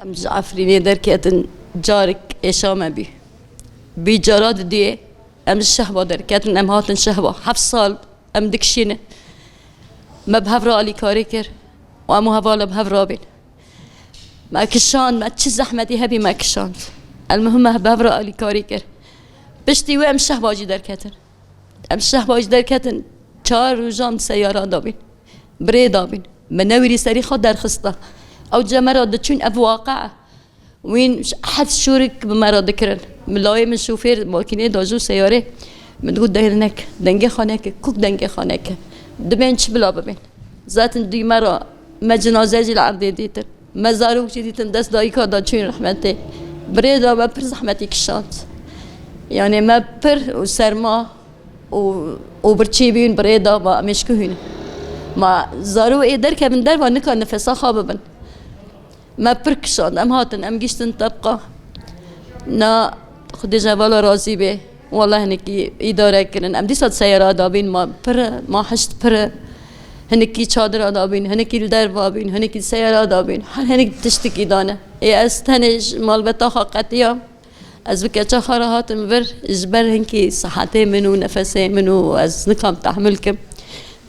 ام عفرینی درکتن جارك اشامه بي جارات دي ام الشهوة دركتن ام هاتن شهوة 7 سال ام دكشينه ما بهفرا علي كاريكر وامو هفالا بهفرا بين ما كشان ما تشي زحمتي هبي ما كشان المهم بهفرا علي كاريكر بشتي وام الشهوة جي دركتن ام الشهوة جي دركتن 4 روزان سيارة دابين بري دابين مناوري سريخة درخسته او جمرة دتشون اف واقعه وين حد شورك بمرة ذكرن ملاي من شوفير ماكينة داجو سيارة بتقول دهرنك دنجة خانك كوك دنجة خانك دبين بلا ببين ذات دي مرة ما جنازة جل عرضي ديتن ما زاروك جديتن دست دايكا دا تشين رحمتي بريدا ما بر زحمتي كشانت يعني ما بر وسرما وبرشي بين بريدا ما مشكوهين ما زارو ايه دركه من در وانكا نفسها خاببن ما بركشان ام هاتن ام جيشتن تبقى نا خدي جوالا راضي به والله هنكي اداره كرن ام دي صد سياره دابين ما حشت بر هنكي چادر دابين هنكي الدر بابين هنكي سياره دابين هنكي تشتكي دانه اي استنج مال بتاخا قتيا از بكچا خراهاتم بر اجبر هنكي صحتي منو نفسي منو از نكام تحملكم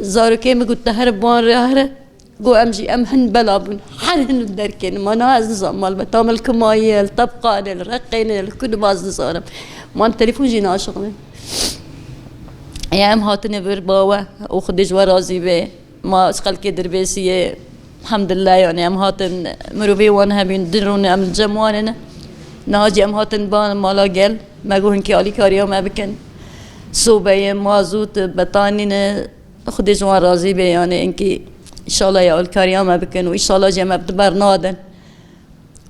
زارو كي مقول تهرب وان رهره قو امجي امهن بلابن حرهن دركن ما ناز نظام مال بتعمل كمايل طبقان الرقين الكل باز نظام ما التليفون جينا شغله يا ام هاتني برباوه وخدج ورازي به ما اشغل كي دربيسيه الحمد لله يعني ام هاتن مروفي وانا بين درون ام الجمواننا ناجي ام هاتن بان مالا قال ما قوهن كي علي كاريا ما بكن صوبه مازوت بطانين خدج ورازي به يعني انكي إن شاء الله يا الكريم بكن وإن شاء الله جمع بدبر نادن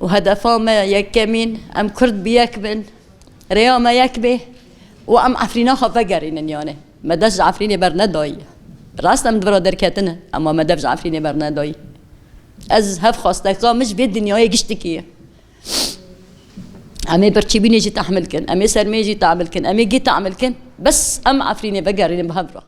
وهدفا ما يكمين أم كرد بيكبن ريا ما يكبه وأم عفرينا خفقرين يعني ما دج عفريني برنداي راست أم دبر دركتنا أما ما دج عفريني برنداي از هف خواستك مش بيد دنياي قشتكيه أمي برشي بيني جيت أحمل كن أمي سرمي جيت أعمل كن أمي جيت أعمل كن بس أم عفريني بقرين بهبرة